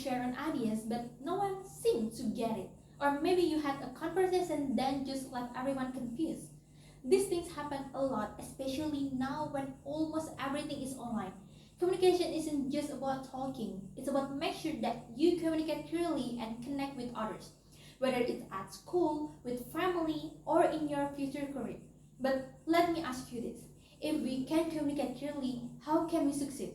share on ideas, but no one seemed to get it. Or maybe you had a conversation then just left everyone confused. These things happen a lot, especially now when almost everything is online. Communication isn't just about talking, it's about make sure that you communicate clearly and connect with others, whether it's at school, with family, or in your future career. But let me ask you this. If we can communicate clearly, how can we succeed?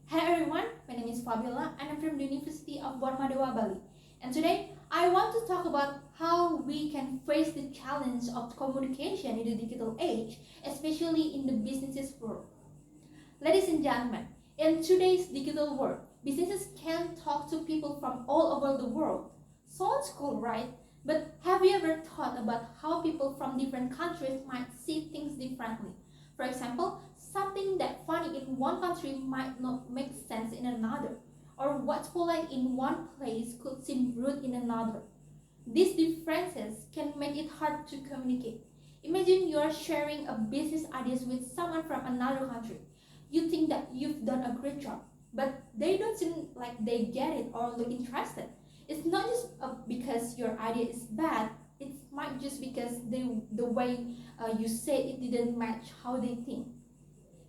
Hi everyone, my name is Fabiola and I'm from the University of Warmadewa, Bali. And today, I want to talk about how we can face the challenge of communication in the digital age, especially in the businesses world. Ladies and gentlemen, in today's digital world, businesses can talk to people from all over the world. Sounds cool, right? But have you ever thought about how people from different countries might see things differently? For example, something that funny in one country might not make sense in another, or what's polite in one place could seem rude in another. These differences can make it hard to communicate. Imagine you are sharing a business ideas with someone from another country. You think that you've done a great job, but they don't seem like they get it or look interested. It's not just because your idea is bad, it might just because the way you say it didn't match how they think.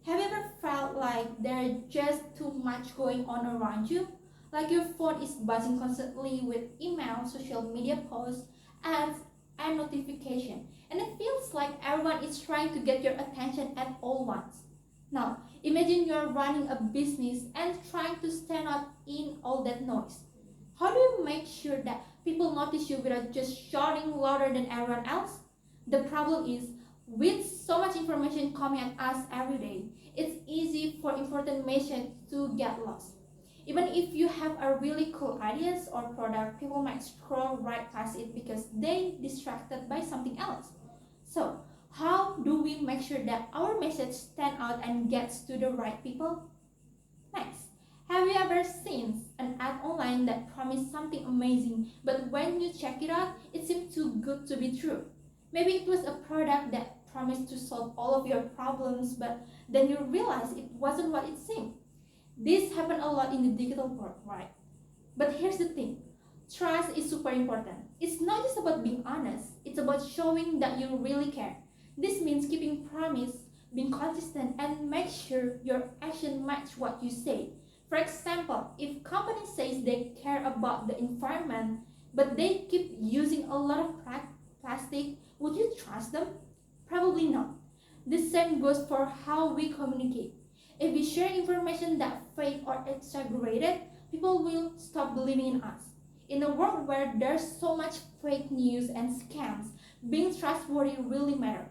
Have you ever felt like there's just too much going on around you? Like your phone is buzzing constantly with emails, social media posts, ads, and notification, and it feels like everyone is trying to get your attention at all once. Now, imagine you're running a business and trying to stand out in all that noise. How do you make sure that people notice you without just shouting louder than everyone else? The problem is, with so much information coming at us every day, it's easy for important message to get lost. Even if you have a really cool ideas or product, people might scroll right past it because they distracted by something else. So, how do we make sure that our message stand out and gets to the right people? Next, have you ever seen an ad online that promised something amazing, but when you check it out, it seemed too good to be true? Maybe it was a product that promised to solve all of your problems, but then you realize it wasn't what it seemed. This happens a lot in the digital world, right? But here's the thing. Trust is super important. It's not just about being honest, it's about showing that you really care. This means keeping promise, being consistent, and make sure your action match what you say. For example, if company says they care about the environment, but they keep using a lot of plastic, would you trust them? Probably not. The same goes for how we communicate. If we share information that's fake or exaggerated, people will stop believing in us. In a world where there's so much fake news and scams, being trustworthy really matters.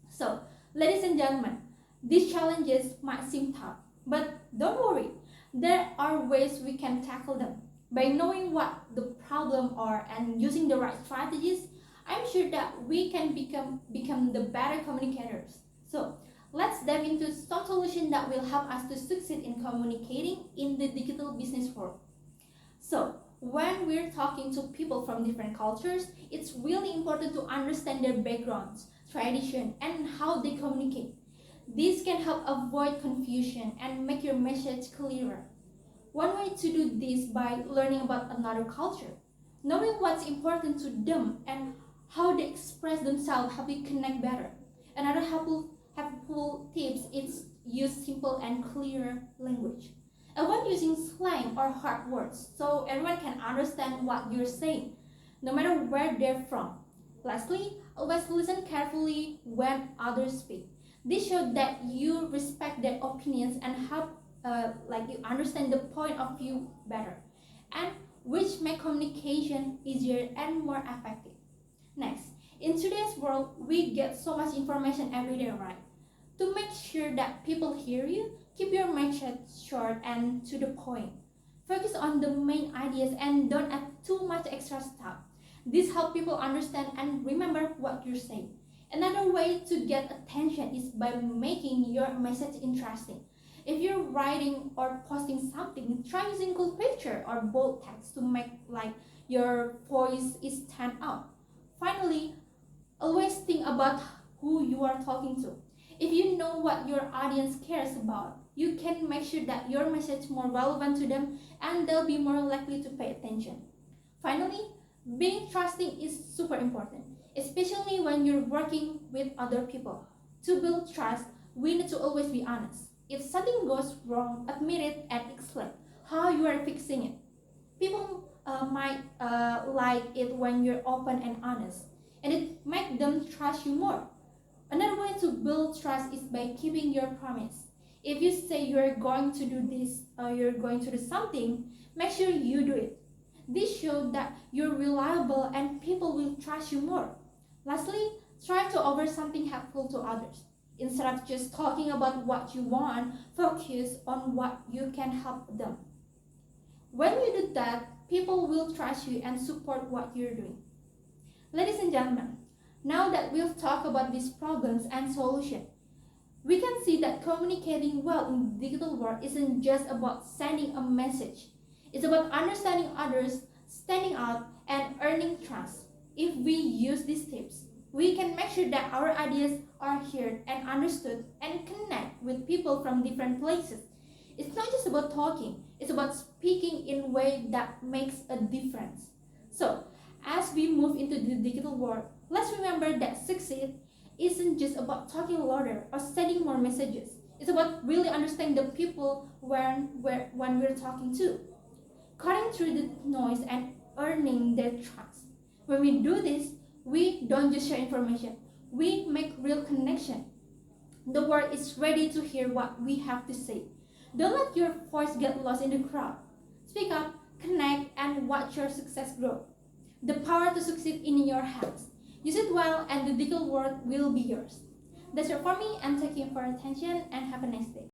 So, ladies and gentlemen, these challenges might seem tough, but don't worry, there are ways we can tackle them. By knowing what the problem are and using the right strategies, I'm sure that we can become the better communicators. So, let's dive into some solutions that will help us to succeed in communicating in the digital business world. So, when we're talking to people from different cultures, it's really important to understand their backgrounds, tradition, and how they communicate. This can help avoid confusion and make your message clearer. One way to do this by learning about another culture. Knowing what's important to them and how they express themselves help you connect better. Another helpful tips is use simple and clear language. Avoid using slang or hard words so everyone can understand what you're saying, no matter where they're from. Lastly, always listen carefully when others speak. This shows that you respect their opinions and help you understand the point of view better, and which make communication easier and more effective. Next, in today's world, we get so much information every day, right? To make sure that people hear you, keep your message short and to the point. Focus on the main ideas and don't add too much extra stuff. This helps people understand and remember what you're saying. Another way to get attention is by making your message interesting. If you're writing or posting something, try using cool picture or bold text to make your voice stand out. Finally, always think about who you are talking to. If you know what your audience cares about, you can make sure that your message is more relevant to them and they'll be more likely to pay attention. Finally, being trusting is super important, especially when you're working with other people. To build trust, we need to always be honest. If something goes wrong, admit it and explain how you are fixing it. People might like it when you're open and honest, and it makes them trust you more. Another way to build trust is by keeping your promise. If you say you're going to do this or you're going to do something, make sure you do it. This shows that you're reliable and people will trust you more. Lastly, try to offer something helpful to others. Instead of just talking about what you want, focus on what you can help them. When you do that, people will trust you and support what you're doing. Ladies and gentlemen, now that we've talked about these problems and solutions, we can see that communicating well in the digital world isn't just about sending a message. It's about understanding others, standing out, and earning trust. If we use these tips, we can make sure that our ideas are heard and understood and connect with people from different places. It's not just about talking, it's about speaking in a way that makes a difference. So, as we move into the digital world, let's remember that success isn't just about talking louder or sending more messages. It's about really understanding the people when we're talking to, cutting through the noise and earning their trust. When we do this, we don't just share information, we make real connection. The world is ready to hear what we have to say. Don't let your voice get lost in the crowd. Speak up, connect, and watch your success grow. The power to succeed in your hands. Use it well and the digital world will be yours. That's it for me, and thank you for your attention and have a nice day.